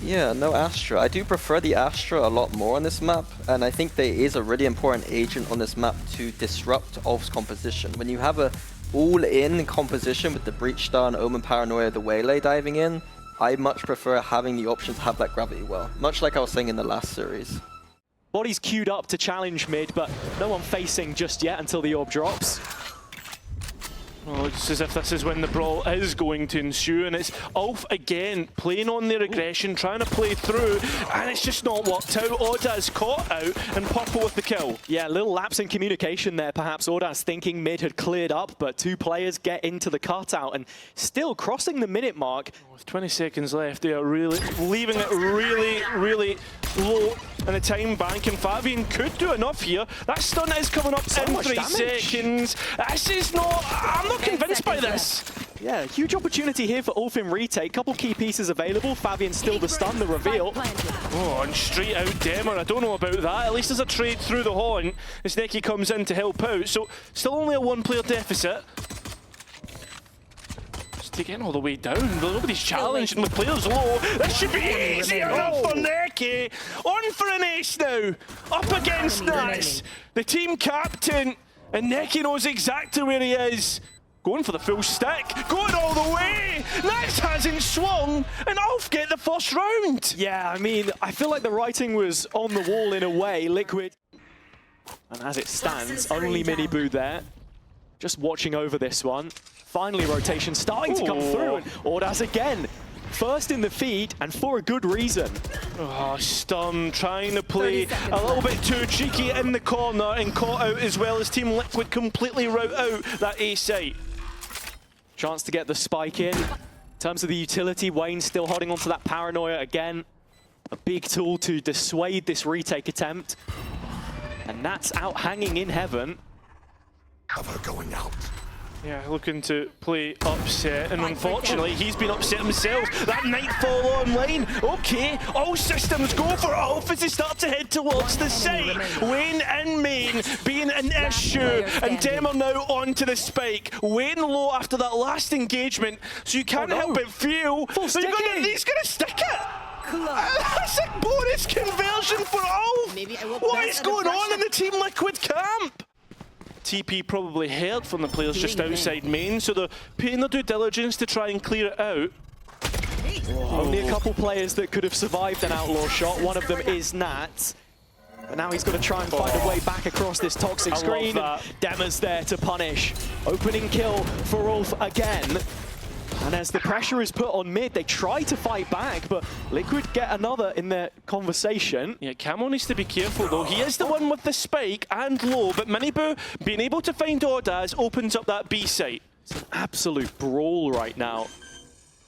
Yeah, no Astra. I do prefer the Astra a lot more on this map, and I think there is a really important agent on this map to disrupt ULF's composition. When you have a all-in composition with the Breach Star and Omen Paranoia, the Waylay diving in, I much prefer having the option to have that gravity well, much like I was saying in the last series. Body's queued up to challenge mid, but no one facing just yet until the orb drops. Well, it's as if this is when the brawl is going to ensue, and it's ULF again playing on their aggression, trying to play through, and it's just not worked out. Audaz caught out, and Purple with the kill. Yeah, a little lapse in communication there. Perhaps Audaz thinking mid had cleared up, but two players get into the cutout, and still crossing the minute mark. With 20 seconds left, they are really leaving it really low in the time bank, and Fabian could do enough here. That stun is coming up in 3 seconds. This is not... I'm not convinced by this. Yeah, huge opportunity here for ULF in retake. Couple key pieces available. Fabian still the stun, the reveal. Oh, and straight out Demar. I don't know about that. At least there's a trade through the horn as Neki comes in to help out. So still only a 1-player deficit. Just getting all the way down. Nobody's challenging with players low. This should be easy enough for Neki. On for an ace now. Up against Natus, the team captain. And Neki knows exactly where he is. Going for the full stick, going all the way! Natus hasn't swung, and ULF get the first round! Yeah, I mean, I feel like the writing was on the wall in a way. Liquid, and as it stands, only Miniboo there. Just watching over this one. Finally, rotation starting to come through, and Audaz again. First in the feed, and for a good reason. Oh, Sturm trying to play a little bit too cheeky in the corner and caught out as well as Team Liquid completely route out that A site. Chance to get the spike in. In terms of the utility, Wayne still holding onto that Paranoia again. A big tool to dissuade this retake attempt. And that's out hanging in heaven. Cover going out. Yeah, looking to play upset, and unfortunately he's been upset himself. That Nightfall online, okay, all systems go for ULF as they start to head towards the site. Wayne in main being an issue, and Demar now onto the spike. Wayne low after that last engagement, so you can't help but feel he's gonna stick it. That's a bonus conversion for ULF. What is going on in the Team Liquid camp? TP probably heard from the players just outside main, so they're paying their due diligence to try and clear it out. Only a couple players that could have survived an outlaw shot. One of them is Nat. But now he's got to try and find a way back across this toxic screen. Demar's there to punish. Opening kill for ULF again. And as the pressure is put on mid, they try to fight back, but Liquid get another in their conversation. Yeah, Camo needs to be careful though. He is the one with the spike and low, but Miniboo being able to find Audaz opens up that B site. It's an absolute brawl right now.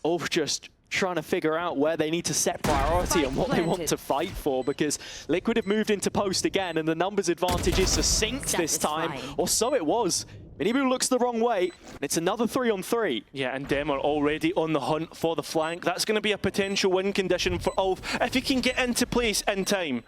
ULF just trying to figure out where they need to set priority and what they want to fight for, because Liquid have moved into post again, and the numbers advantage is succinct this time, or so it was. Miniboo looks the wrong way, and it's another 3-on-3. Yeah, and Demar already on the hunt for the flank. That's going to be a potential win condition for ULF if he can get into place in time.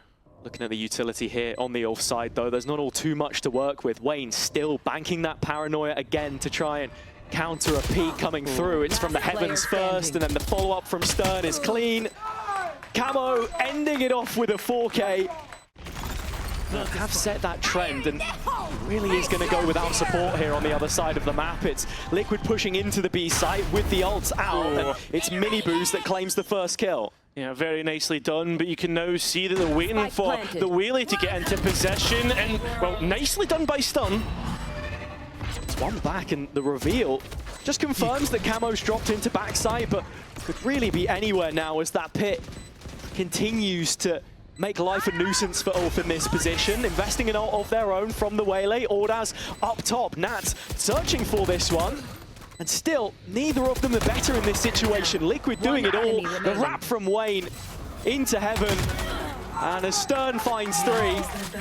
Looking at the utility here on the ULF side, though, there's not all too much to work with. Wayne still banking that Paranoia again to try and counter a peek coming through. It's from the heavens first, and then the follow-up from Stern is clean. Camo ending it off with a 4K. Have set that trend, and really is going to go without support here on the other side of the map. It's Liquid pushing into the B site with the ults out, and it's Miniboo's that claims the first kill. Yeah, very nicely done, but you can now see that they're waiting for the Waylay to get into position, and, well, nicely done by Stun. It's one back, and the reveal just confirms that Camo's dropped into backside, but could really be anywhere now as that pit continues to make life a nuisance for ULF in this position. Investing in ult of their own from the Waylay. Audaz up top. Nats searching for this one. And still, neither of them are better in this situation. Liquid doing it all. The wrap from Wayne into heaven. And as Stern finds 3,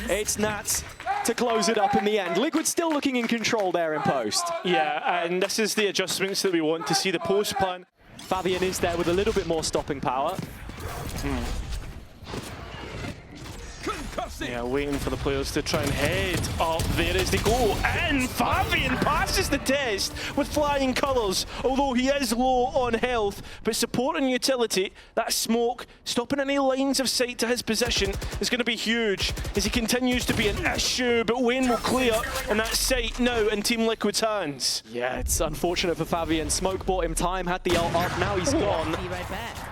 it's Nats to close it up in the end. Liquid still looking in control there in post. Yeah, and this is the adjustments that we want to see. The post plan. Fabian is there with a little bit more stopping power. Yeah, waiting for the players to try and head up there as they go in. Fabian passes the test with flying colours, although he is low on health. But support and utility, that smoke, stopping any lines of sight to his position is going to be huge as he continues to be an issue. But Wayne will clear, and that sight now in Team Liquid's hands. Yeah, it's unfortunate for Fabian. Smoke bought him time, had the ult up, now he's gone.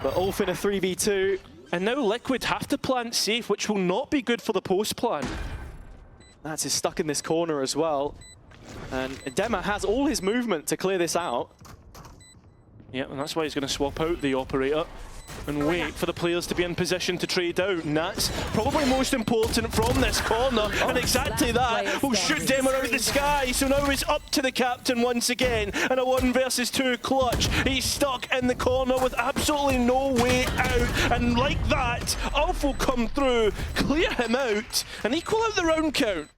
But Ulf in a 3v2. And now Liquid have to plant safe, which will not be good for the post plan. Natus is stuck in this corner as well. And Dema has all his movement to clear this out. Yeah, and that's why he's going to swap out the operator and wait for the players to be in position to trade out. And that's probably most important from this corner. And exactly that will shoot Dema out the sky. So now it's up to the captain once again. And a 1 versus 2 clutch. He's stuck in the corner with absolutely no way out. And like that, Ulf will come through, clear him out, and equal out the round count.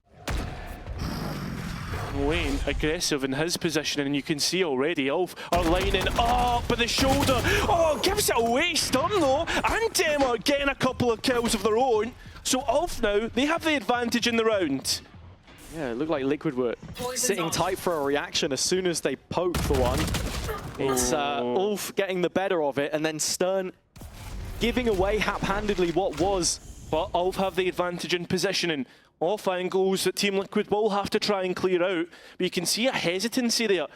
Wayne aggressive in his position, and you can see already Ulf are lining up with the shoulder. Oh, gives it away. Stun though, and Dema getting a couple of kills of their own. So Ulf now, they have the advantage in the round. Yeah, it looked like Liquid were sitting tight for a reaction as soon as they poked for one. It's Ulf getting the better of it, and then Stern giving away hap-handedly what was. But Ulf have the advantage in positioning. Off angles that Team Liquid will have to try and clear out. But you can see a hesitancy there.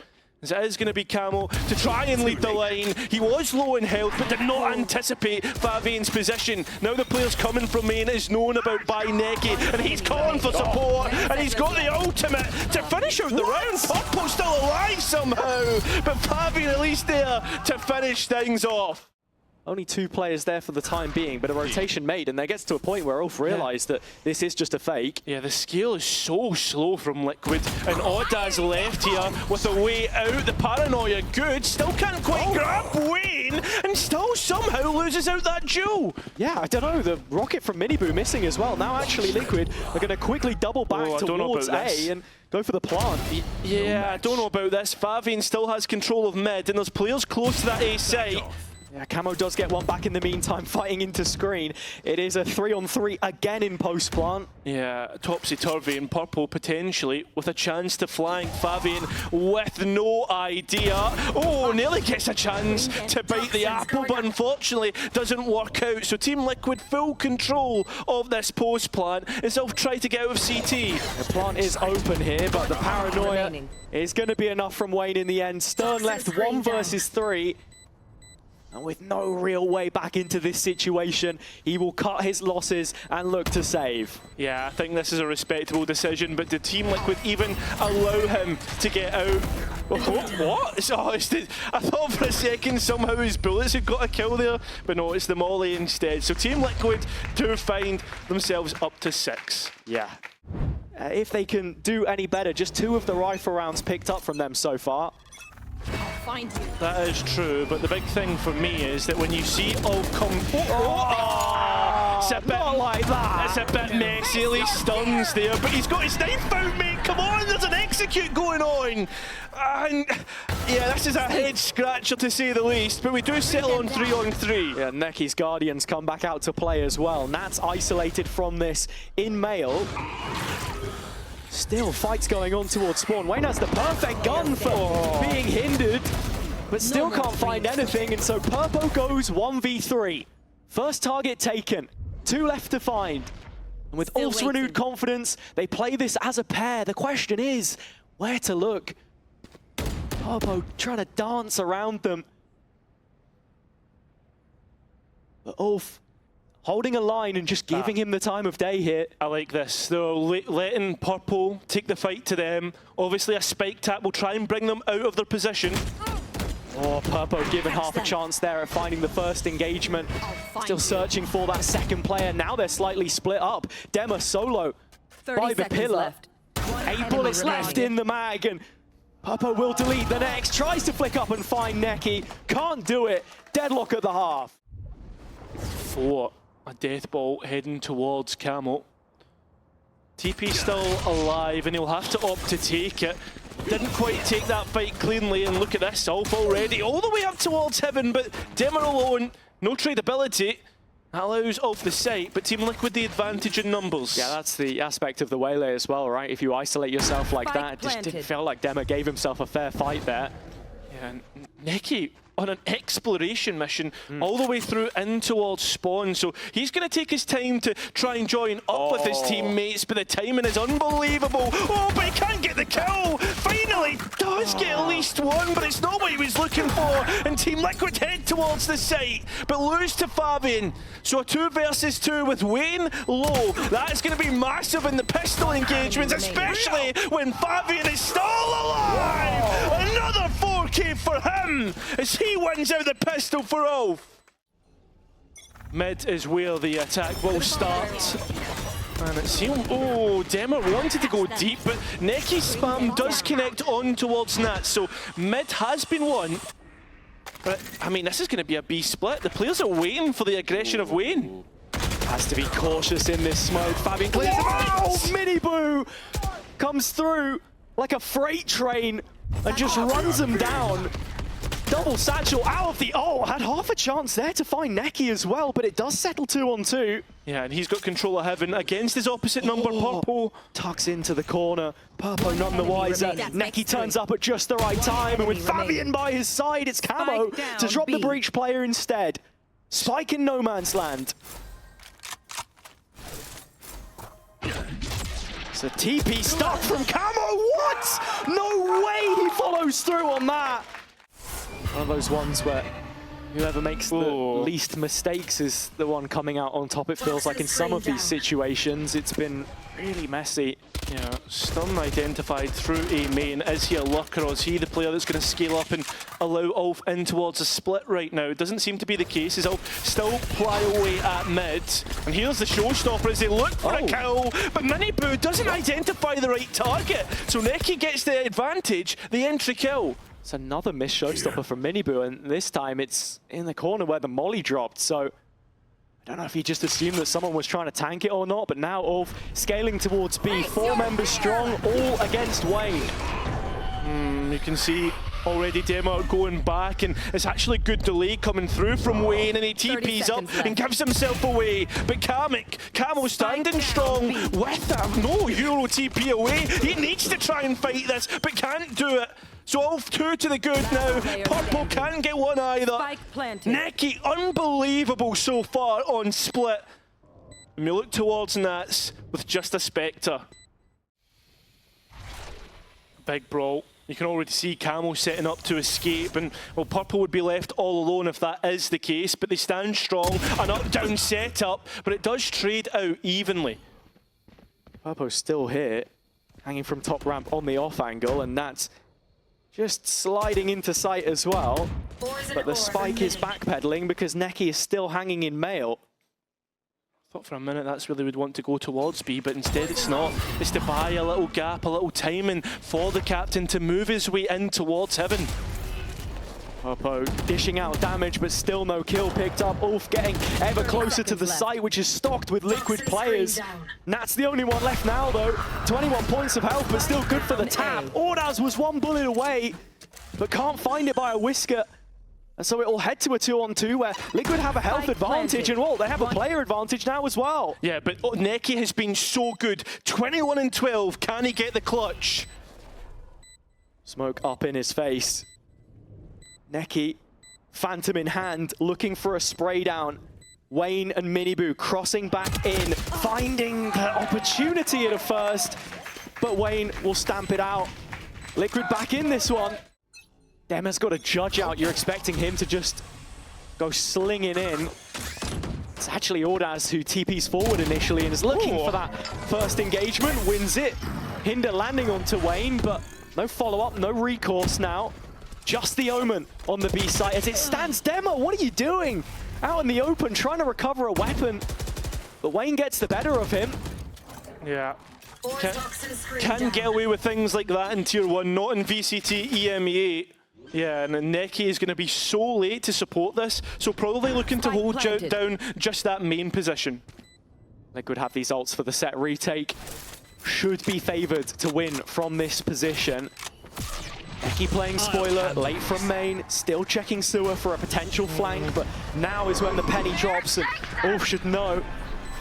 As it is going to be Camo to try and lead the line. He was low in health, but did not anticipate Fabian's position. Now the players coming from main is known about by Neki, and he's calling for support, and he's got the ultimate to finish out the round. Popo's still alive somehow, but Fabian at least there to finish things off. Only 2 players there for the time being, but a rotation made, and there gets to a point where Ulf realised that this is just a fake. Yeah, the scale is so slow from Liquid, and Audaz left here with a way out. The paranoia good, still can't quite grab Wayne, and still somehow loses out that duel. Yeah, I don't know, the rocket from Miniboo missing as well. Now actually Liquid are going to quickly double back towards A and go for the plant. Yeah, I don't know about this. Fabian still has control of mid, and there's players close to that A site. Yeah, Camo does get one back in the meantime, fighting into screen. It is a 3-on-3 again in post plant. Yeah, topsy-turvy and purple potentially with a chance to flank. Fabian with no idea. Oh, nearly gets a chance to bite the apple, but unfortunately doesn't work out. So Team Liquid full control of this post plant as they'll try to get out of CT. The plant is open here, but the paranoia is going to be enough from Wayne in the end. Stern left 1 versus 3. And with no real way back into this situation, he will cut his losses and look to save. Yeah, I think this is a respectable decision, but did Team Liquid even allow him to get out? What? I thought for a second somehow his bullets had got a kill there, but no, it's the molly instead. So Team Liquid do find themselves up to 6. Yeah. If they can do any better, just 2 of the rifle rounds picked up from them so far. Find you. That is true, but the big thing for me is that when you see Ulf come it's a bit not like that. It's a bit messy. He stuns there, but he's got his knife out, mate. Come on, there's an execute going on. And yeah, this is a head scratcher to say the least, but we do settle on 3-on-3. Yeah, Neki's Guardians come back out to play as well. Nat's isolated from this in male. Still fights going on towards spawn. Wayne has the perfect gun for being hindered, but still can't find anything, and so Purpo goes 1v3. First target taken, 2 left to find. And with Ulf's renewed confidence, they play this as a pair. The question is, where to look? Purpo trying to dance around them. But Ulf holding a line and just giving him the time of day here. I like this. They're letting Purple take the fight to them. Obviously a spike tap will try and bring them out of their position. Oh, Purpo given half a chance there at finding the first engagement. Still searching for that second player. Now they're slightly split up. Dema solo by the pillar. 8 bullets left in the mag, and Purpo will delete the next. Tries to flick up and find Neki. Can't do it. Deadlock at the half. 4. A death bolt heading towards Camo. TP still alive, and he'll have to opt to take it. Didn't quite take that fight cleanly, and look at this, Ulf already all the way up towards heaven, but Dema alone, no tradability. That allows off the site, but Team Liquid the advantage in numbers. Yeah, that's the aspect of the Waylay as well, right? If you isolate yourself like Spike that, it just didn't planted. feel like Dema gave himself a fair fight there. Yeah, and Neki on an exploration mission all the way through in towards spawn, so he's going to take his time to try and join up with his teammates, but the timing is unbelievable. Oh, but he can't get the kill! Finally does get at least one, but it's not what he was looking for, and Team Liquid head towards the site, but lose to Fabian. So a 2 versus 2 with Wayne low. That is going to be massive in the pistol engagements, especially when Fabian is still alive! Another 4K for him as he wins out the pistol for Ulf. Mid is where the attack will start. And it seemed, oh, Dema wanted to go deep, but Neki's spam does connect on towards Nat, so mid has been won. But, I mean, this is going to be a B split. The players are waiting for the aggression of Wayne. Has to be cautious in this smoke. Fabian clears it. Oh, Miniboo comes through like a freight train and just runs him down. Double satchel out of the... Oh, had half a chance there to find Neki as well, but it does settle 2-on-2. Yeah, and he's got control of heaven against his opposite number, Purple. Tucks into the corner. Purple none the wiser. Neki turns up at just the right time, and with Fabian by his side, it's Camo to drop the breach player instead. Spike in no man's land. So TP stuck from Camo. What? No way he follows through on that. One of those ones where whoever makes the least mistakes is the one coming out on top, it feels like in some of these situations. It's been really messy. Yeah, Stun identified through a main. Is he a lurker or is he the player that's going to scale up and allow Ulf in towards a split right now? It doesn't seem to be the case, as Ulf still ply away at mid. And here's the showstopper as they look for a kill, but Miniboo doesn't identify the right target. So Neki gets the advantage, the entry kill. It's another missed showstopper from Miniboo, and this time it's in the corner where the molly dropped, so I don't know if he just assumed that someone was trying to tank it or not, but now Ulf scaling towards B, 4 members strong, all against Wayne. You can see already Dema going back, and it's actually good delay coming through from Wayne, and he TP's up and gives himself away. But Camo standing strong with that no Euro TP away. He needs to try and fight this, but can't do it. So Ulf 2 to the good now. Purple can't get one either. Neki, unbelievable so far on split. And we look towards Nats with just a Spectre. Big brawl. You can already see Camo setting up to escape, and well, Purple would be left all alone if that is the case, but they stand strong. An up-down setup, but it does trade out evenly. Purple's still here, hanging from top ramp on the off angle, and that's just sliding into sight as well. But the spike is backpedaling because Neki is still hanging in mail. Thought for a minute that's where they would want to go towards B, but instead it's not. It's to buy a little gap, a little timing for the captain to move his way in towards heaven. Purple dishing out damage, but still no kill picked up. Ulf getting ever closer to the site, which is stocked with Liquid players. Nat's the only one left now, though. 21 points of health, but still good for the tap. Ordaz was 1 bullet away, but can't find it by a whisker. And so it will head to a 2-on-2 where Liquid have a health advantage, and well, they have a player advantage now as well. Yeah, but Neki has been so good. 21 and 12, can he get the clutch? Smoke up in his face. Neki, Phantom in hand, looking for a spray down. Wayne and Miniboo crossing back in, finding the opportunity at a first, but Wayne will stamp it out. Liquid back in this one. Dema's got a judge out. You're expecting him to just go slinging in. It's actually Ordaz who TP's forward initially and is looking for that first engagement, wins it. Hinder landing onto Wayne, but no follow-up, no recourse now. Just the Omen on the B site as it stands. Dema, what are you doing? Out in the open, trying to recover a weapon. But Wayne gets the better of him. Yeah. Can get away with things like that in Tier 1, not in VCT, EMEA. Yeah, and Neki is going to be so late to support this, so probably looking to hold down just that main position. Liquid have these ults for the set retake. Should be favoured to win from this position. Neki playing spoiler, late from main, still checking sewer for a potential flank, but now is when the penny drops, and Ulf should know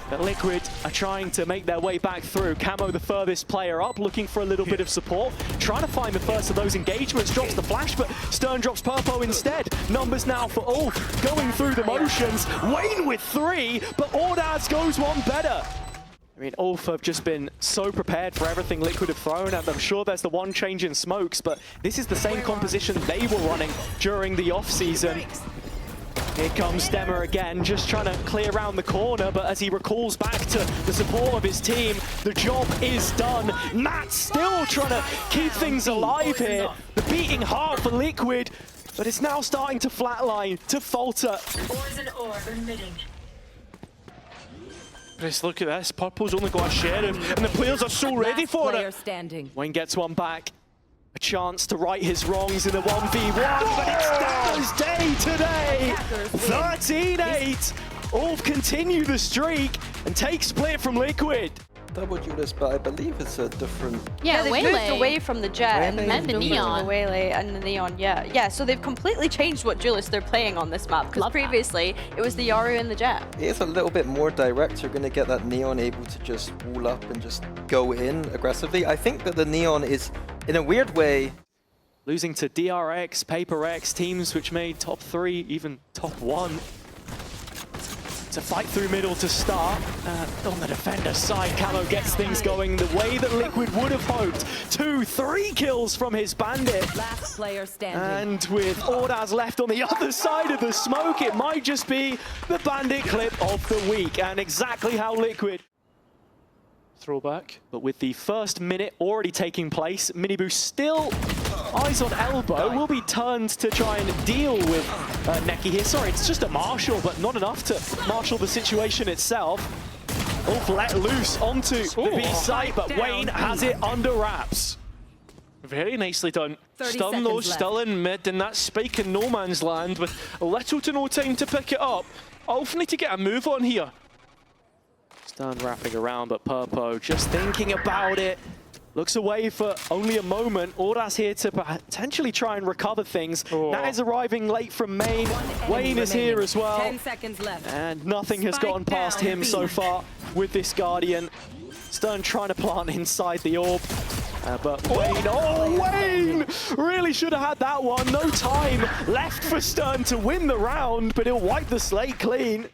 that Liquid are trying to make their way back through. Camo, the furthest player up, looking for a little bit of support, trying to find the first of those engagements, drops the flash, but Stern drops Purpo instead. Numbers now for Ulf, going through the motions. Wayne with 3, but Ordaz goes one better. I mean, Ulf have just been so prepared for everything Liquid have thrown at them. Sure, there's the one change in smokes, but this is the same composition they were running during the off-season. Here comes Stemmer again, just trying to clear around the corner, but as he recalls back to the support of his team, the job is done. Matt still trying to keep things alive here. The beating heart for Liquid, but it's now starting to flatline, to falter. Chris, look at this. Purple's only got a sheriff, and the players are so ready for it. Wayne gets one back. A chance to right his wrongs in a 1v1, but it's Stan's day today! 13-8! Ulf continue the streak and take split from Liquid. Double Judas, but I believe it's a different... Yeah, they've moved away from the Jet and Waylay? then the Neon. the Waylay and the Neon, yeah. Yeah, so they've completely changed what Julius they're playing on this map, because previously it was the Yaru and the Jet. It is a little bit more direct. You're going to get that Neon able to just wall up and just go in aggressively. I think that the Neon is, in a weird way... Losing to DRX, Paper X, teams which made top 3, even top 1. To fight through middle to start. On the defender's side, Camo gets things going the way that Liquid would have hoped. 2-3 kills from his Bandit. Last player standing. And with Ordaz left on the other side of the smoke, it might just be the Bandit clip of the week, and exactly how Liquid. Throwback. But with the first minute already taking place, Minibu still eyes on elbow, will be turned to try and deal with Neki here. Sorry, it's just a marshal, but not enough to marshal the situation itself. Ulf let loose onto the B site, but Wayne has it under wraps. Very nicely done. 30 Stun though, seconds left. still in mid, and that spike in no man's land with little to no time to pick it up. Ulf need to get a move on here. Stern wrapping around, but Purpo just thinking about it. Looks away for only a moment. Ordaz here to potentially try and recover things. Nat is arriving late from main. Wayne is here as well. 10 seconds left. And nothing has gotten past him so far with this Guardian. Stern trying to plant inside the orb. But Wayne, Wayne! Really should have had that one. No time left for Stern to win the round, but he'll wipe the slate clean.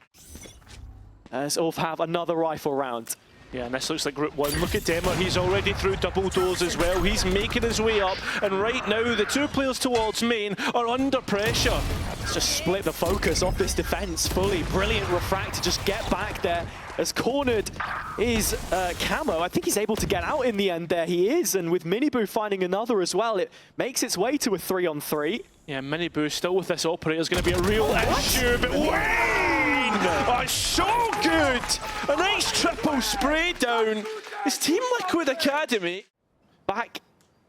As Ulf have another rifle round. Yeah, and this looks like Group 1. Look at Demo, he's already through double doors as well. He's making his way up, and right now the two players towards main are under pressure. Let's just split the focus off this defense fully. Brilliant refract to just get back there. As cornered is Camo. I think he's able to get out in the end there. He is, and with Minibu finding another as well, it makes its way to a 3-on-3. Yeah, Minibu still with this operator is going to be a real issue, but Wayne are so good! A nice triple spray down. It's Team Liquid Academy. Back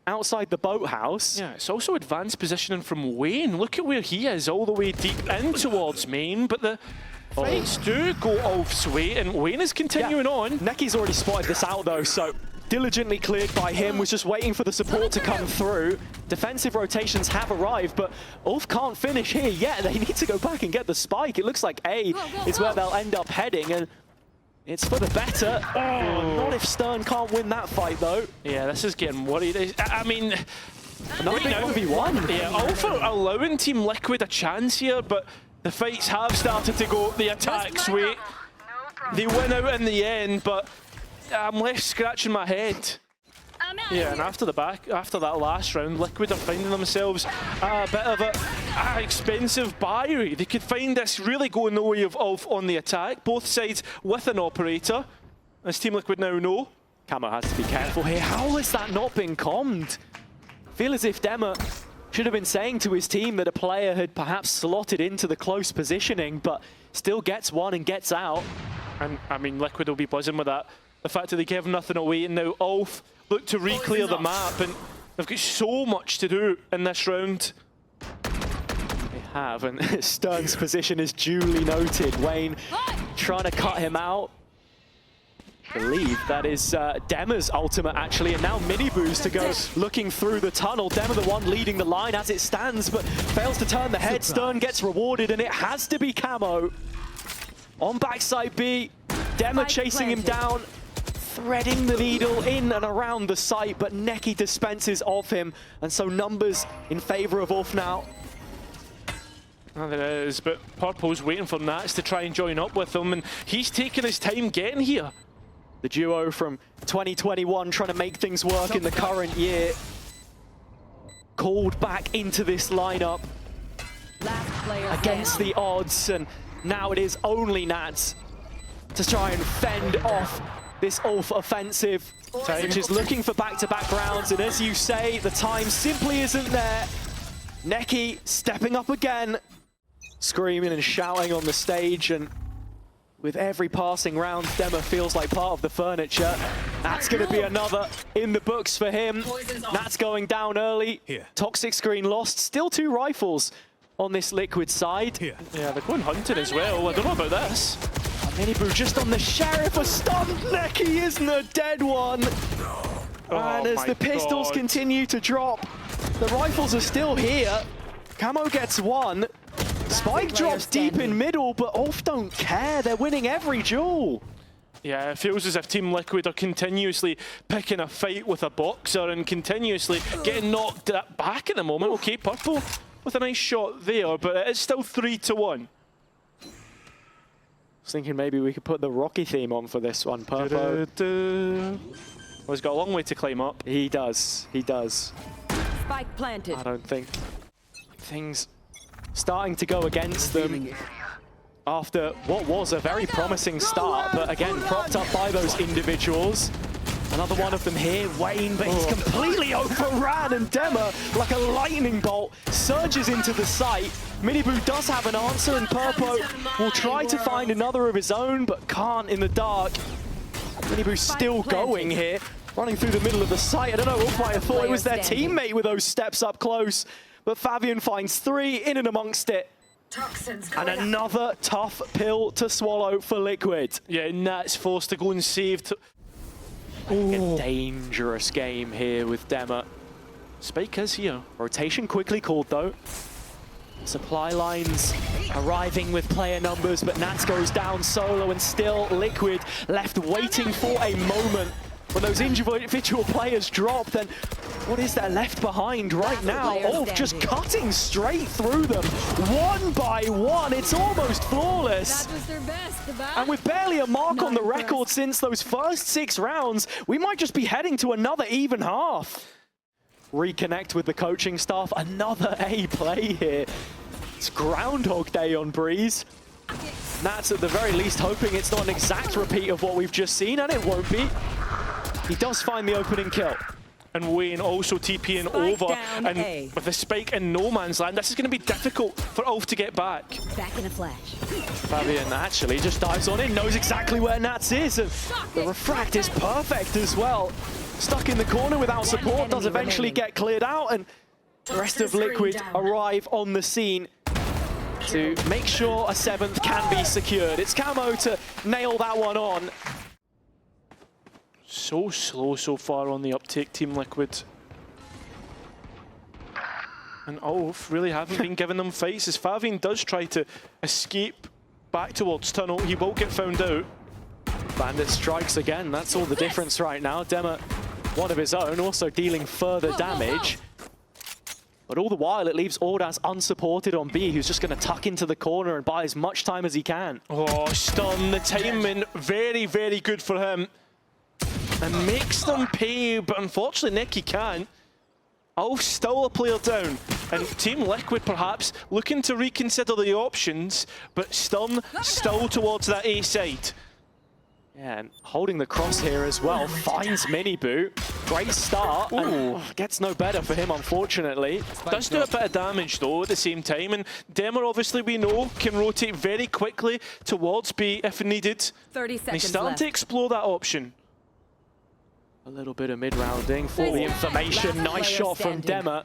outside the boathouse. Yeah, it's also advanced positioning from Wayne. Look at where he is, all the way deep in towards main, but the fights do go Ulf's way, and Wayne is continuing on. Neki's already spotted this out though, so diligently cleared by him, was just waiting for the support to come through. Defensive rotations have arrived, but Ulf can't finish here yet. They need to go back and get the spike. It looks like A is where they'll end up heading, and it's for the better. Not if Stern can't win that fight though. Yeah, this is getting worried. I mean, Another big 1v1. Yeah, Ulf are allowing Team Liquid a chance here, but the fights have started to go the attack's way. They win out in the end, but I'm left scratching my head. Yeah, and after that last round, Liquid are finding themselves a bit of a expensive buy. They could find this really going the way of Ulf on the attack, both sides with an operator, as Team Liquid now know. Camo has to be careful here. How has that not been commed? Feel as if Dema should have been saying to his team that a player had perhaps slotted into the close positioning, but still gets one and gets out. And I mean, Liquid will be buzzing with that. The fact that they give nothing away, and now Ulf look to re-clear the map, and they've got so much to do in this round. They have, and Stern's position is duly noted. Wayne trying to cut him out. I believe that is Dema's ultimate, actually, and now Miniboo's to go looking through the tunnel. Dema the one leading the line as it stands, but fails to turn the head. Stern gets rewarded, and it has to be Camo. On backside B, Dema chasing him down, threading the needle in and around the site, but Neki dispenses off him, and so numbers in favor of ULF now. Well, there is, but Purple's waiting for Natus to try and join up with him, and he's taking his time getting here. The duo from 2021 trying to make things work in the current year. Called back into this lineup against the odds, and now it is only Nats to try and fend off this ULF offensive, which is looking for back-to-back rounds, and as you say, the time simply isn't there. Neki stepping up again, screaming and shouting on the stage, and with every passing round, Dema feels like part of the furniture. That's going to be another in the books for him. That's going down early. Toxic screen lost. Still 2 rifles on this Liquid side. Yeah, they're going hunting as well. I don't know about this. Miniboo just on the Sheriff, a stun. Neki isn't a dead one. And as the pistols continue to drop, the rifles are still here. Camo gets one. Spike drops deep in middle, but ULF don't care. They're winning every duel. Yeah, it feels as if Team Liquid are continuously picking a fight with a boxer and continuously getting knocked back at the moment. Okay, Purple with a nice shot there, but it's still 3-1. I was thinking maybe we could put the Rocky theme on for this one, Purple. Well, he's got a long way to climb up. He does, he does. Spike planted. I don't think things starting to go against them after what was a very promising start, but again, propped up by those individuals. Another one of them here, Wayne, but he's completely overran, and Dema, like a lightning bolt, surges into the site. Miniboo does have an answer, and Purpo will try to find another of his own, but can't in the dark. Miniboo's still going here, running through the middle of the site. I don't know, ULF might have thought it was their teammate with those steps up close, but Fabian finds 3 in and amongst it. And another tough pill to swallow for Liquid. Yeah, Nat's forced to go and save. A dangerous game here with Dema. Spike is here. Rotation quickly called though. Supply lines arriving with player numbers, but Nats goes down solo, and still Liquid left waiting for a moment. When those individual players drop, then what is there left behind right now? ULF just cutting straight through them, one by one. It's almost flawless. That was their best. And with barely a mark on the record since those first 6 rounds, we might just be heading to another even half. Reconnect with the coaching staff. Another A play here. It's Groundhog Day on Breeze. Nats at the very least hoping it's not an exact repeat of what we've just seen, and it won't be. He does find the opening kill. And Wayne also TPing over, and with the spike in no man's land, this is going to be difficult for ULF to get back. Back in a flash. Fabian actually just dives on in, knows exactly where Nats is, and the refract is perfect as well. Stuck in the corner without support, does eventually get cleared out, and the rest of Liquid arrive on the scene to make sure a 7th can be secured. It's Camo to nail that one on. So slow so far on the uptake, Team Liquid. And ULF really haven't been giving them fights, as Fabian does try to escape back towards tunnel. He will get found out. Bandit strikes again, that's all the difference right now. Dema, one of his own, also dealing further damage. But all the while, it leaves Ordaz unsupported on B, who's just going to tuck into the corner and buy as much time as he can. Oh, stun, the timing, very, very good for him. And makes them pay, but unfortunately Neki can't. ULF still a player down, and Team Liquid perhaps looking to reconsider the options, but Stun still towards that A side. Yeah, and holding the cross here as well, finds Miniboo. Great start, and gets no better for him, unfortunately. Does do a bit of damage though at the same time, and Dema obviously we know can rotate very quickly towards B if needed. 30 seconds He's starting to explore that option. A little bit of mid-rounding for the information. Nice shot from Dema.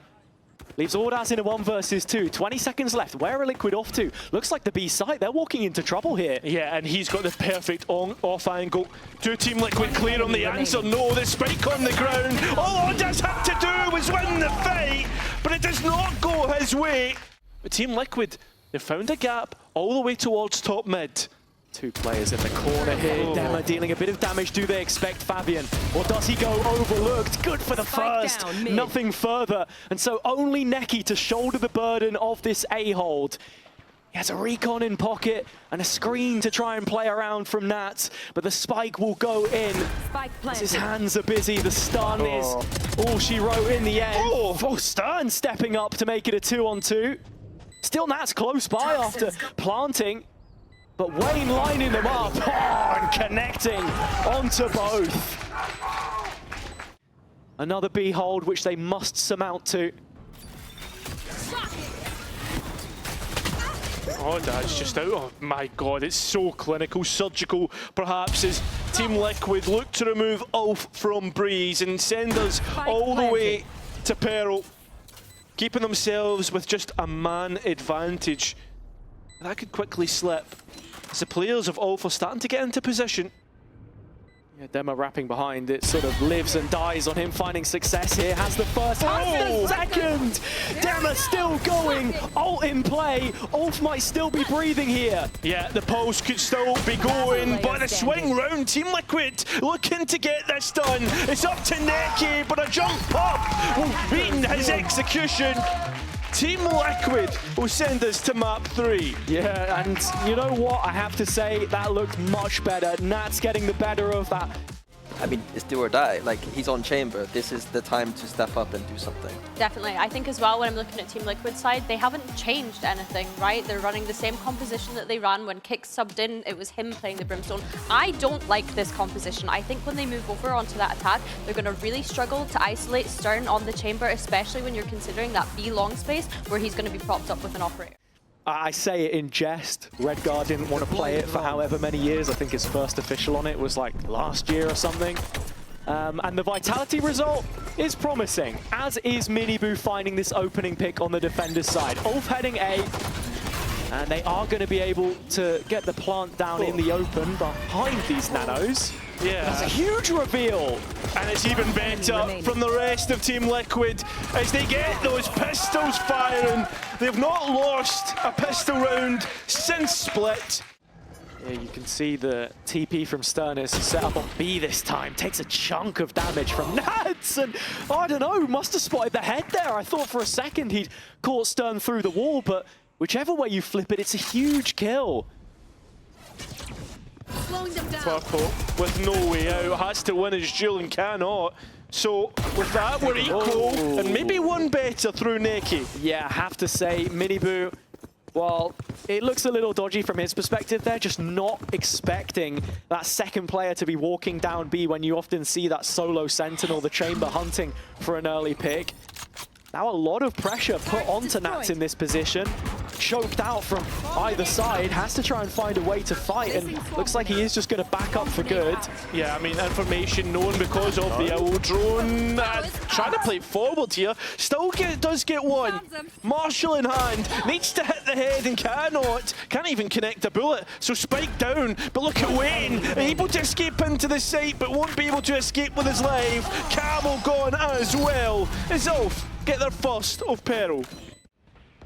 Leaves Ordaz in a 1 versus 2. 20 seconds left. Where are Liquid off to? Looks like the B site. They're walking into trouble here. Yeah, and he's got the perfect off angle. Do Team Liquid clear on the answer? No, the spike on the ground. All Ordaz had to do was win the fight, but it does not go his way. But Team Liquid, they found a gap all the way towards top mid. 2 players in the corner here. Dema dealing a bit of damage. Do they expect Fabian? Or does he go overlooked? Good for the first. Down, Nothing further. And so only Neki to shoulder the burden of this A-hold. He has a recon in pocket and a screen to try and play around from Nats. But the spike will go in. Spike planted. His hands are busy. The stun is all she wrote in the end. Oh, Stern stepping up to make it a 2-on-2. Still Nats close by after planting. But Wayne lining them up and connecting onto both. Another B hold, which they must surmount to. Oh, that's just out. Oh my god, it's so clinical, surgical, perhaps, as Team Liquid look to remove ULF from Breeze and send us all the way to Peril, keeping themselves with just a man advantage. That could quickly slip as the players of ULF are starting to get into position. Yeah, Dema wrapping behind, it sort of lives and dies on him finding success here. Has the first, has the second! Dema still going, ult in play. ULF might still be breathing here. Yeah, the pulse could still be going, but the swing round, Team Liquid looking to get this done. It's up to Neki, but a jump up will beat his execution. Team Liquid will send us to map 3. Yeah, and you know what? I have to say, that looked much better. Nats getting the better of that. I mean, it's do or die. Like, he's on chamber. This is the time to step up and do something. Definitely. I think as well, when I'm looking at Team Liquid's side, they haven't changed anything, right? They're running the same composition that they ran when Kick subbed in. It was him playing the Brimstone. I don't like this composition. I think when they move over onto that attack, they're going to really struggle to isolate Stern on the chamber, especially when you're considering that B long space where he's going to be propped up with an operator. I say it in jest. Redguard didn't want to play it for however many years. I think his first official on it was like last year or something. And the Vitality result is promising, as is Miniboo finding this opening pick on the defender's side. ULF heading A, and they are going to be able to get the plant down in the open behind these nanos. Yeah. That's a huge reveal. And it's even better from the rest of Team Liquid as they get those pistols firing. They've not lost a pistol round since split. Yeah, you can see the TP from Stern is set up on B this time. Takes a chunk of damage from Nats, and I don't know, must have spotted the head there. I thought for a second he'd caught Stern through the wall, but whichever way you flip it, it's a huge kill. Purple with no way out, has to win his duel and cannot. So with that, we're equal, and maybe one better through Neki. Yeah, I have to say, Miniboo, well, it looks a little dodgy from his perspective. They're just not expecting that second player to be walking down B when you often see that solo Sentinel, the chamber, hunting for an early pick. Now a lot of pressure put onto Nats in this position. Choked out from either side, has to try and find a way to fight, and looks like he is just going to back up for good. Yeah, I mean, information known because of the owl drone. Trying to play forward here, still does get one. Marshall in hand, needs to hit the head and cannot. Can't even connect a bullet, so spike down. But look at Wayne, able to escape into the site, but won't be able to escape with his life. Camel gone as well. As ULF get their first of Peril.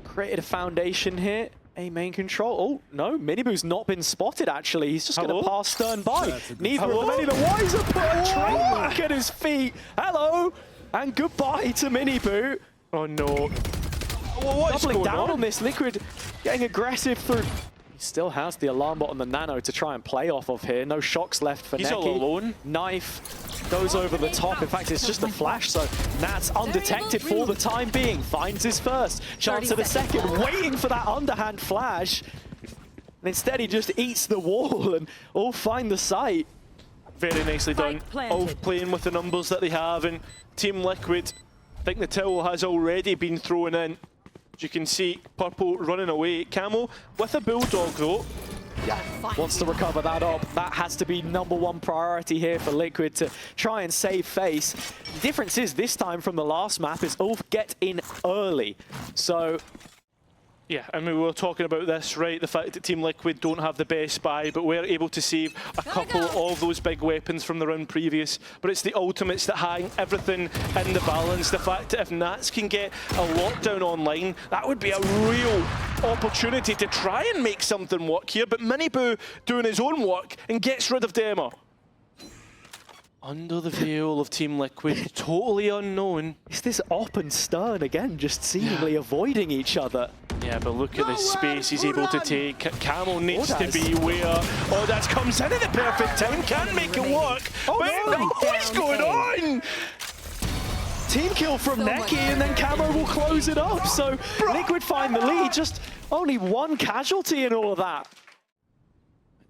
Created a foundation here. A main control. Oh, no, Miniboo's not been spotted, actually. He's just going to pass Stern by. Neither of them any the wiser. Put a trademark at his feet. Hello, and goodbye to Miniboo. Oh, no. Well, what's doubling going down on this. Liquid getting aggressive through. He still has the alarm bot on the Nano to try and play off of here. No shocks left for Neki. He's all alone. Knife goes over the top. In fact, it's just a flash, so Nats undetected for the time being. Finds his first. Chance of the second. Waiting for that underhand flash. And instead, he just eats the wall and all find the site. Very nicely done. ULF playing with the numbers that they have, and Team Liquid, I think the towel has already been thrown in. As you can see, Purple running away. Camel with a Bulldog though. wants to recover that up. That has to be #1 priority here for Liquid to try and save face. The difference is this time from the last map is ULF get in early. So yeah, I mean, we were talking about this, right? The fact that Team Liquid don't have the best buy, but we're able to save a couple of those big weapons from the round previous. But it's the ultimates that hang everything in the balance. The fact that if Nats can get a lockdown online, that would be a real opportunity to try and make something work here. But Miniboo doing his own work and gets rid of Dema. Under the veil of Team Liquid, totally unknown. is this Op and Stern again, just seemingly avoiding each other? Yeah, but look at the space he's able to take. Camo needs to be where Odas comes in at the perfect time, can make it work. Oh, But no. what's going on? Team kill from Neki, and then Camo will close it up. So Liquid find the lead, just only one casualty in all of that.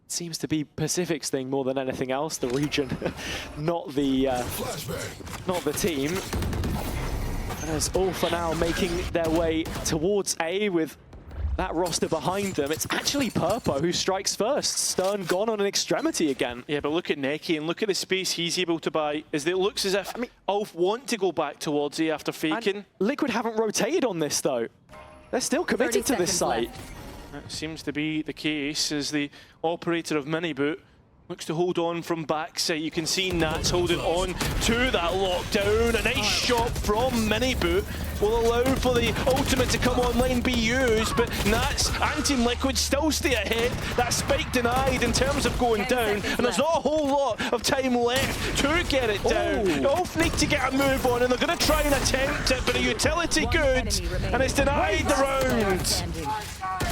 Seems to be Pacific's thing more than anything else, the region, not the team. And as ULF are now making their way towards A with that roster behind them, it's actually Purpo who strikes first. Stern gone on an extremity again. Yeah, but look at Neki and look at the space he's able to buy. It looks as if ULF want to go back towards A after faking. And Liquid haven't rotated on this though. They're still committed to this site. That seems to be the case as the operator of Miniboot looks to hold on from backside. You can see Nats holding on to that lockdown. A nice shot from Miniboot will allow for the ultimate to come online, be used, but Nats and Team Liquid still stay ahead. That spike denied in terms of going down, and there's not a whole lot of time left to get it down. ULF need to get a move on, and they're going to try and attempt it, but a utility good, and it's denied the round.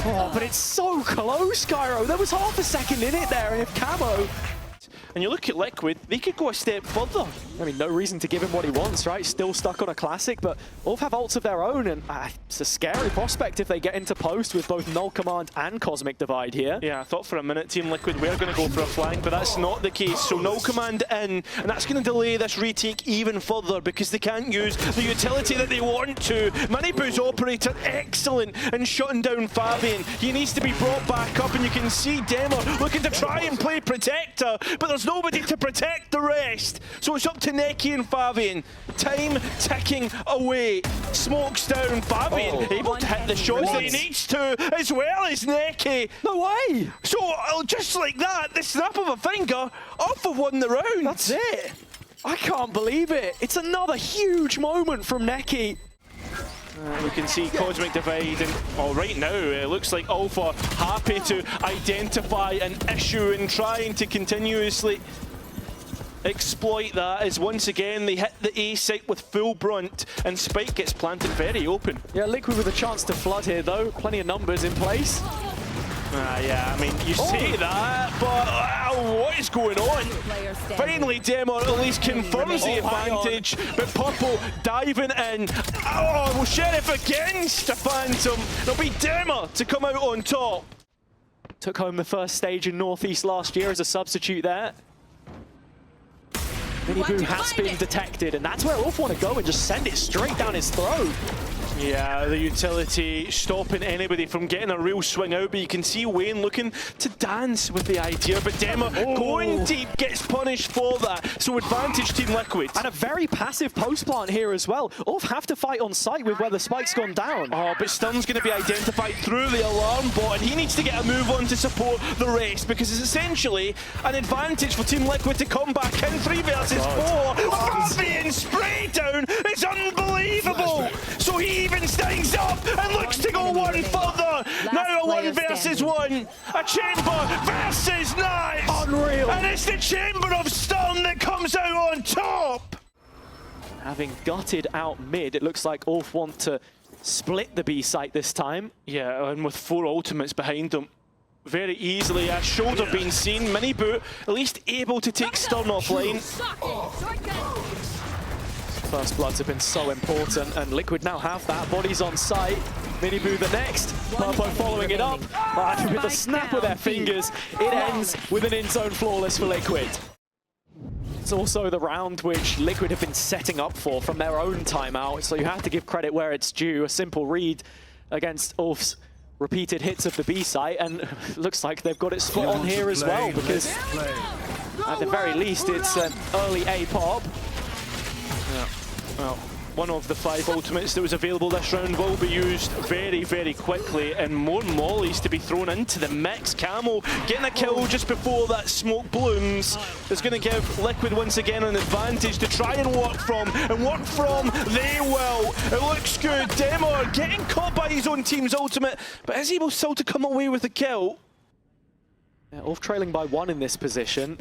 Oh, but it's so close, Cairo. There was half a second in it there, and if Camo... And you look at Liquid, they could go a step further. I mean, no reason to give him what he wants, right? Still stuck on a classic, but ULF have ults of their own, and it's a scary prospect if they get into post with both Null Command and Cosmic Divide here. Yeah, I thought for a minute Team Liquid were going to go for a flank, but that's not the case. So Null Command in, and that's going to delay this retake even further because they can't use the utility that they want to. Miniboo's operator, excellent in shutting down Fabian. He needs to be brought back up, and you can see Dema looking to try and play Protector, but there's nobody to protect the rest. So it's up to Neki and Fabian. Time ticking away. Smokes down. Fabian able to hit the shots that he needs to, as well as Neki. No way! So just like that, the snap of a finger, ULF have won the round. That's it! I can't believe it! It's another huge moment from Neki. We can see Cosmic Divide, and right now it looks like ULF are happy to identify an issue and trying to continuously exploit that, as once again they hit the A site with full brunt and Spike gets planted very open. Yeah, Liquid with a chance to flood here though, plenty of numbers in place. Yeah, I mean, you say that, but what is going on? Finally, Dema at least confirms the advantage, but Purple diving in. Oh, well, Sheriff against the Phantom. It'll be Dema to come out on top. Took home the first stage in Northeast last year as a substitute there. Miniboo has been detected, and that's where ULF want to go and just send it straight down his throat. Yeah, the utility stopping anybody from getting a real swing out, but you can see Wayne looking to dance with the idea, but Dema going deep gets punished for that. So advantage Team Liquid. And a very passive post plant here as well. ULF have to fight on site with where the spike's gone down. Oh, but Stern's going to be identified through the alarm bot, and he needs to get a move on to support the rest, because it's essentially an advantage for Team Liquid to come back in 3 versus 4. Fabian spray down is unbelievable. So he even stands up and looks to go one further. Now a 1 versus 1. A Chamber versus Nats. Unreal. And it's the Chamber of Stern that comes out on top. Having gutted out mid, it looks like ULF want to split the B site this time. Yeah, and with 4 ultimates behind them, very easily. A shoulder being seen. Miniboo at least able to take Stern offline. First bloods have been so important, and Liquid now have that. Bodies on site. Miniboo the next. Purpo following it up. But with a snap of their fingers, it ends with an in-zone flawless for Liquid. It's also the round which Liquid have been setting up for from their own timeout, so you have to give credit where it's due. A simple read against ULF's repeated hits of the B site, and looks like they've got it spot on here as well, because at the very least it's an early A pop. Yeah. Well, one of the 5 ultimates that was available this round will be used very, very quickly, and more mollies to be thrown into the mix. Camo getting a kill just before that smoke blooms is going to give Liquid once again an advantage to try and work from, they will. It looks good. Demar getting caught by his own team's ultimate, but is able still to come away with a kill. Yeah, Ulf trailing by 1 in this position.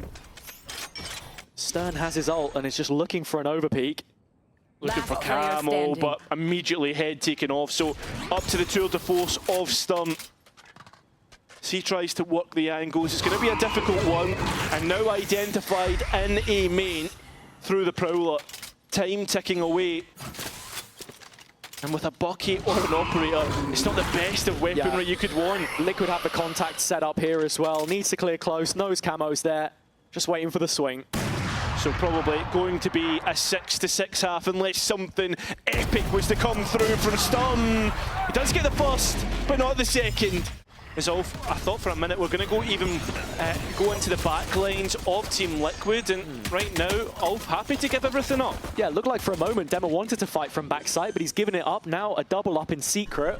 Stern has his ult and is just looking for an overpeak. Looking for Camo, but immediately head taken off. So up to the tour de force of Stern. He tries to work the angles. It's going to be a difficult one. And now identified in a main through the Prowler. Time ticking away. And with a bucket or an operator, it's not the best of weaponry you could want. Liquid have the contact set up here as well. Needs to clear close, knows Camo's there. Just waiting for the swing. So probably going to be a 6-6 half unless something epic was to come through from Stern. He does get the first, but not the second. As Ulf, I thought for a minute we're going to go go into the back lines of Team Liquid, and right now Ulf happy to give everything up. Yeah, it looked like for a moment Dema wanted to fight from backside, but he's given it up. Now a double up in secret,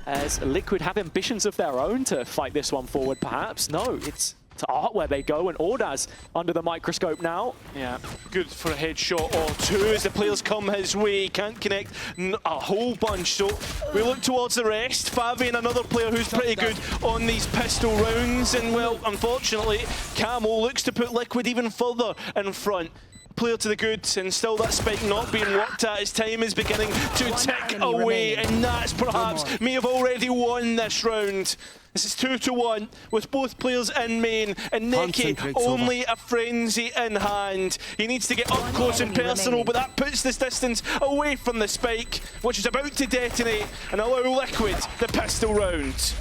as Liquid have ambitions of their own to fight this one forward perhaps. No, it's to Art where they go, and Ordaz under the microscope now. Yeah, good for a headshot or 2 as the players come his way. He can't connect a whole bunch, so we look towards the rest. Fabian, another player who's pretty good on these pistol rounds, and well, unfortunately, Camo looks to put Liquid even further in front. Player to the good, and still that spike not being worked at. His time is beginning to tick away, and Natus perhaps may have already won this round. This is 2-1 with both players in main, and Neki only a frenzy in hand. He needs to get up close and personal, but that puts this distance away from the spike, which is about to detonate and allow Liquid the pistol round.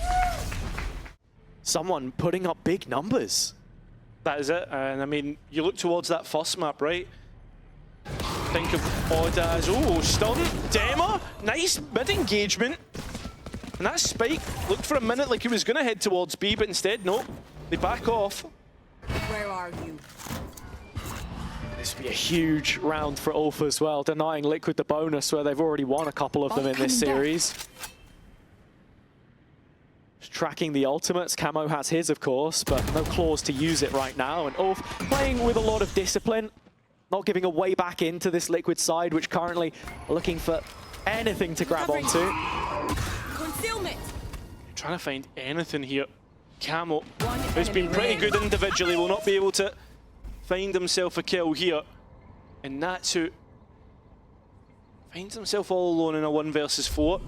Someone putting up big numbers. That is it, and I mean, you look towards that first map, right? Think of Ordaz, oh, Stern, Dema, nice mid-engagement. And that spike looked for a minute like he was going to head towards B, but instead, no, they back off. Where are you? This would be a huge round for Ulf as well, denying Liquid the bonus where they've already won a couple of them in this series. Tracking the ultimates. Camo has his, of course, but no claws to use it right now. And Ulf playing with a lot of discipline, not giving a way back into this Liquid side, which currently are looking for anything to grab onto. Concealment. Trying to find anything here. Camo, who's been pretty good individually, will not be able to find himself a kill here. And Natus finds himself all alone in a 1 versus 4.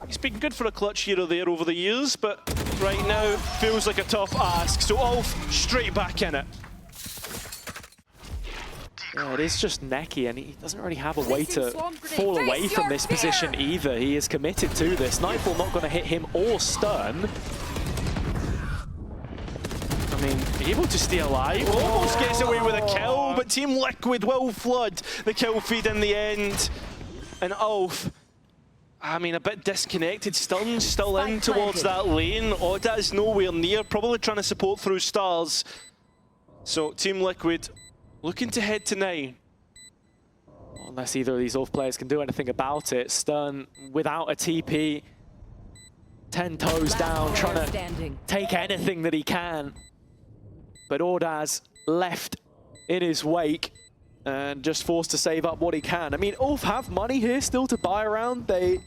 He's been good for a clutch here or there over the years, but right now feels like a tough ask. So Ulf straight back in it. Yeah, it is just Neki, and he doesn't really have a way to fall away from this position either. He is committed to this. Nightfall not going to hit him or Stern. I mean, able to stay alive, almost gets away with a kill, but Team Liquid will flood the kill feed in the end. And Ulf, I mean, a bit disconnected. Stern's still in towards that lane. Ordaz nowhere near, probably trying to support through stars. So Team Liquid looking to head to 9. Unless either of these Ulf players can do anything about it. Stern without a TP, 10 toes down, trying to take anything that he can. But Ordaz left in his wake and just forced to save up what he can. I mean, Ulf have money here still to buy around. They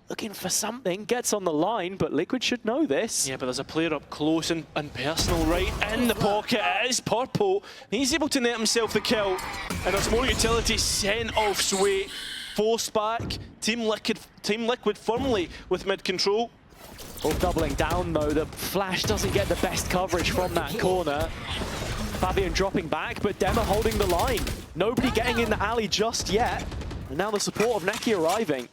looking for something, gets on the line, but Liquid should know this. Yeah, but there's a player up close and personal right in the pocket. It is Purple. He's able to net himself the kill, and there's more utility sent Ulf's way. Forced back. Team Liquid firmly with mid control. Ulf doubling down though. The flash doesn't get the best coverage from that corner. Fabian dropping back, but Dema holding the line. Nobody getting in the alley just yet. And now the support of Neki arriving.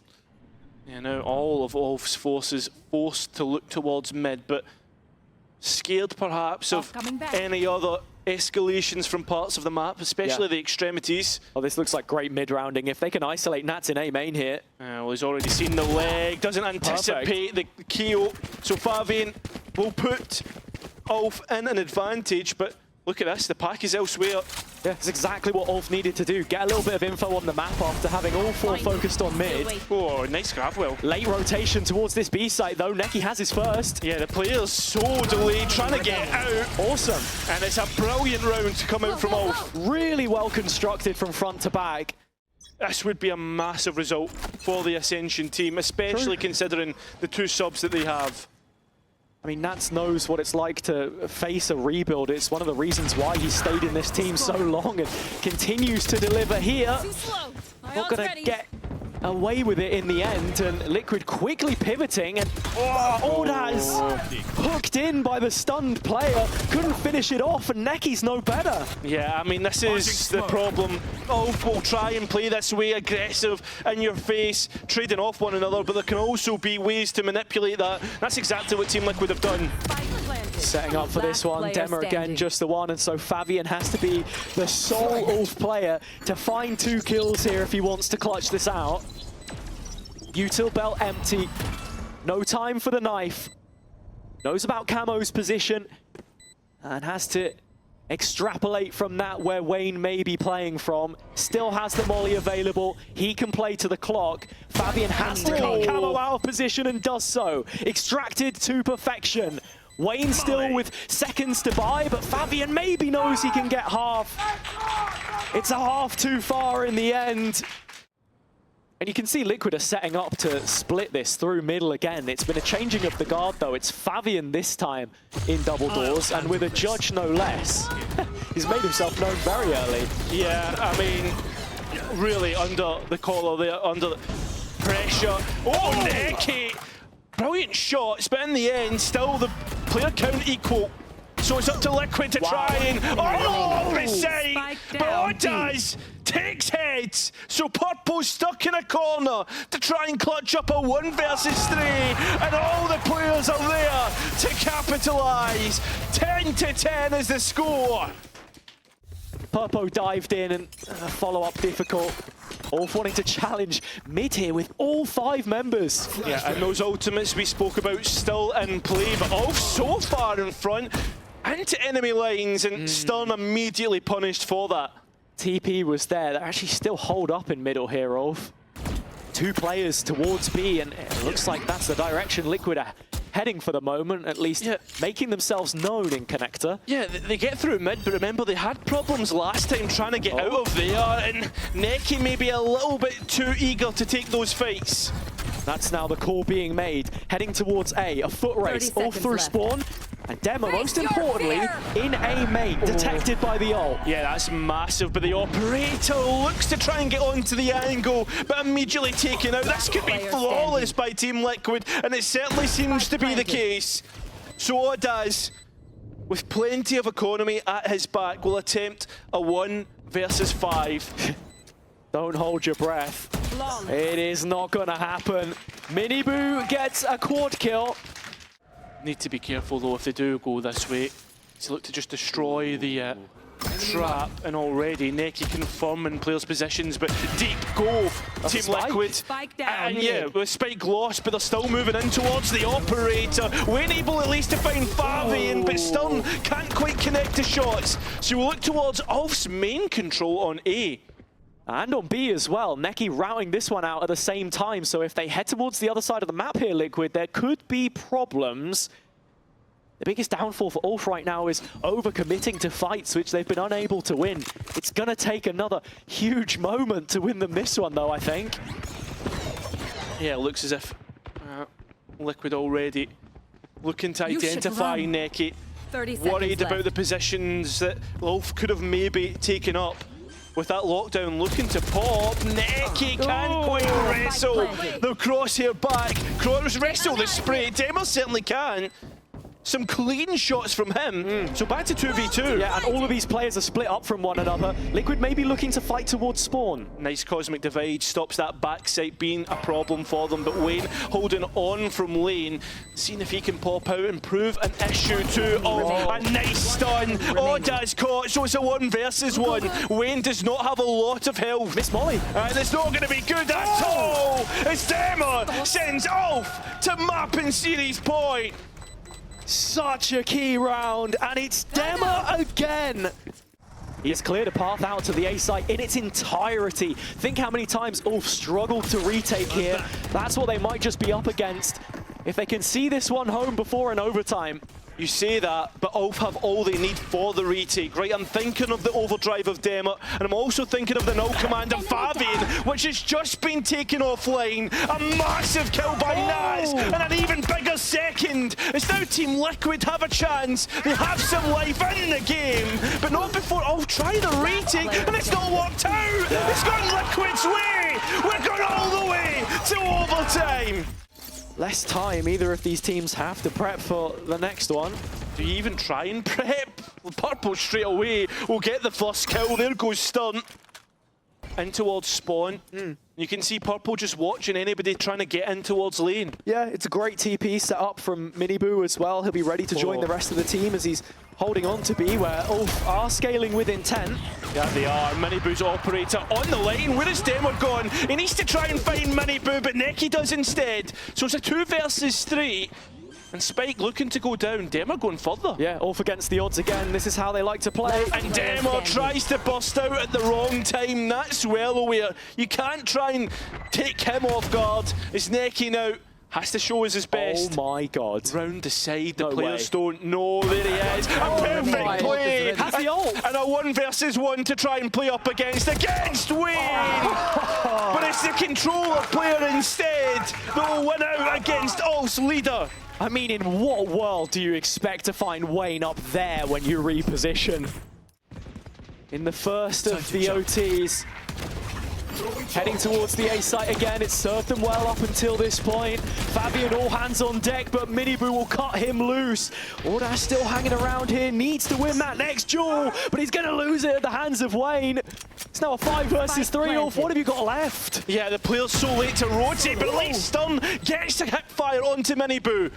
Yeah, now all of Ulf's forces forced to look towards mid, but scared perhaps of Coming back. any other escalations from parts of the map, especially the extremities. Oh, this looks like great mid-rounding. If they can isolate Nats in A main here. Well, he's already seen the leg, doesn't anticipate the KO. So Fabian will put ULF in an advantage, but look at this, the pack is elsewhere. Yeah, that's exactly what ULF needed to do. Get a little bit of info on the map after having all four focused on mid. Oh, nice grab, Will. Late rotation towards this B site though. Neki has his first. Yeah, the player's so delayed, trying to get out. Awesome. And it's a brilliant round to come out from ULF. Really well constructed from front to back. This would be a massive result for the Ascension team, especially considering the 2 subs that they have. I mean, Nats knows what it's like to face a rebuild. It's one of the reasons why he stayed in this team so long and continues to deliver here. Too slow. My Not ult's gonna ready. get away with it in the end, and Liquid quickly pivoting, and Ordaz hooked in by the stunned player, couldn't finish it off, and Neki's no better. Yeah, I mean, this is the problem. ULF will try and play this way, aggressive, in your face, trading off one another, but there can also be ways to manipulate that. That's exactly what Team Liquid have done. Setting up for this one, Dema again, just the one, and so Fabian has to be the sole ULF player to find 2 kills here if he wants to clutch this out. Util belt empty, no time for the knife. Knows about Camo's position and has to extrapolate from that where Wayne may be playing from. Still has the molly available. He can play to the clock. Fabian has to cut Camo out of position and does so. Extracted to perfection. Wayne still with seconds to buy, but Fabian maybe knows he can get half. It's a half too far in the end. And you can see Liquid are setting up to split this through middle again. It's been a changing of the guard though. It's Fabian this time in double doors, and with a judge no less. He's made himself known very early. Yeah, I mean, really under the collar there, under the pressure. Oh, Neki! Brilliant shots, but in the end, still the player count equal. So it's up to Liquid to try and... Oh, Vincere! But Ordaz takes heads. So Purple's stuck in a corner to try and clutch up a 1 versus 3. And all the players are there to capitalise. 10-10 is the score. Purpo dived in and follow-up difficult. ULF wanting to challenge mid here with all 5 members. Yeah, and those ultimates we spoke about still in play, but ULF so far in front into enemy lines, and Stern immediately punished for that. TP was there. They're actually still hold up in middle here, ULF. 2 players towards B, and it looks like that's the direction Liquid are heading for the moment, at least making themselves known in connector. Yeah, they get through mid, but remember they had problems last time trying to get out of there, and Neki may be a little bit too eager to take those fights. That's now the call being made, heading towards A, a foot race all through spawn. And Demo, most importantly, in A main, detected by the ult. Yeah, that's massive, but the operator looks to try and get onto the angle, but immediately taken out. This could be flawless by Team Liquid, and it certainly seems to be the case. So Ordaz, with plenty of economy at his back, will attempt a 1 versus 5. Don't hold your breath. It is not gonna happen. Miniboo gets a quad kill. Need to be careful though if they do go this way. To look to just destroy the trap, and already Neki confirming players' positions, but deep go Team Liquid. Spike down. And yeah, with Spike lost, but they're still moving in towards the operator. We're able at least to find Fabian, but Stern can't quite connect the shots. So we'll look towards ULF's main control on A. And on B as well, Neki routing this one out at the same time, so if they head towards the other side of the map here, Liquid, there could be problems. The biggest downfall for ULF right now is overcommitting to fights which they've been unable to win. It's gonna take another huge moment to win them this one though, I think. Yeah, it looks as if Liquid already looking to identify Neki. 30 seconds Worried about left. the positions that ULF could have maybe taken up. With that lockdown looking to pop, Neki can't quite wrestle the crosshair back. Cross wrestle the spray, Demo certainly can. Some clean shots from him. So back to 2v2. Yeah, and all of these players are split up from one another. Liquid may be looking to fight towards spawn. Nice cosmic divide, stops that backside being a problem for them, but Wayne holding on from lane, seeing if he can pop out and prove an issue too. Oh, a nice stun. Oh, Daz caught, so it's a 1 versus 1. Wayne does not have a lot of health. Miss Molly. And it's not going to be good at all. It's Demo sends off to map and series point. Such a key round, and it's Demo again. He's cleared a path out to the A site in its entirety. Think how many times ULF struggled to retake here. That's what they might just be up against. If they can see this one home before an overtime. You say that, but ULF have all they need for the retake, right? I'm thinking of the overdrive of Demo, and I'm also thinking of the null command of Fabian, which has just been taken offline. A massive kill by Natus, and an even bigger second. It's now Team Liquid have a chance. They have some life in the game, but not before ULF try the retake, and it's not worked out. It's gone Liquid's way. We're going all the way to overtime. Less time, either of these teams have to prep for the next one. Do you even try and prep? Well, Purple straight away will get the first kill. There goes Stunt. In towards spawn. You can see Purple just watching anybody trying to get in towards lane. Yeah, it's a great TP set up from Miniboo as well. He'll be ready to join the rest of the team as he's holding on to B, where ULF are scaling with intent. Yeah, they are. Miniboo's operator on the lane. Where is Demo gone? He needs to try and find Miniboo, but Neki does instead. So it's a 2 versus 3. And Spike looking to go down. Demo going further. Yeah, ULF against the odds again. This is how they like to play. And Demo tries to bust out at the wrong time. That's well aware. You can't try and take him off guard. As Neki now has to show us his best. Oh my god. Round the side, the No players way. don't know. There he is. A perfect play. Has the ult. And a 1 versus 1 to try and play up against Wayne. But it's the controller player instead that will win out against ULF's leader. I mean, in what world do you expect to find Wayne up there when you reposition? In the first of the OTs, heading towards the A site again. It's served them well up until this point. Fabian all hands on deck, but Miniboo will cut him loose. Ordash still hanging around here, needs to win that next duel, but he's going to lose it at the hands of Wayne. It's now a 5 versus 3 ULF. What have you got left? Yeah, the player's so late to rotate, but at least Stun gets to hit fire onto Miniboo.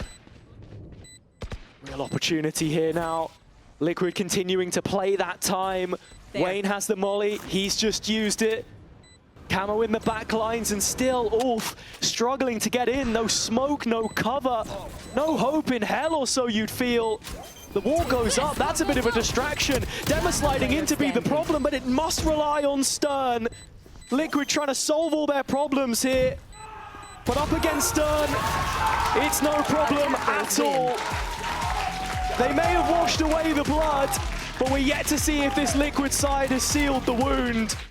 Real opportunity here now. Liquid continuing to play that time. Wayne has the molly, he's just used it. Camo in the back lines, and still ULF struggling to get in. No smoke, no cover, no hope in hell or so you'd feel. The wall goes up, that's a bit of a distraction. Demo sliding in to be the problem, but it must rely on Stern. Liquid trying to solve all their problems here. But up against Stern, it's no problem at all. They may have washed away the blood, but we're yet to see if this Liquid side has sealed the wound.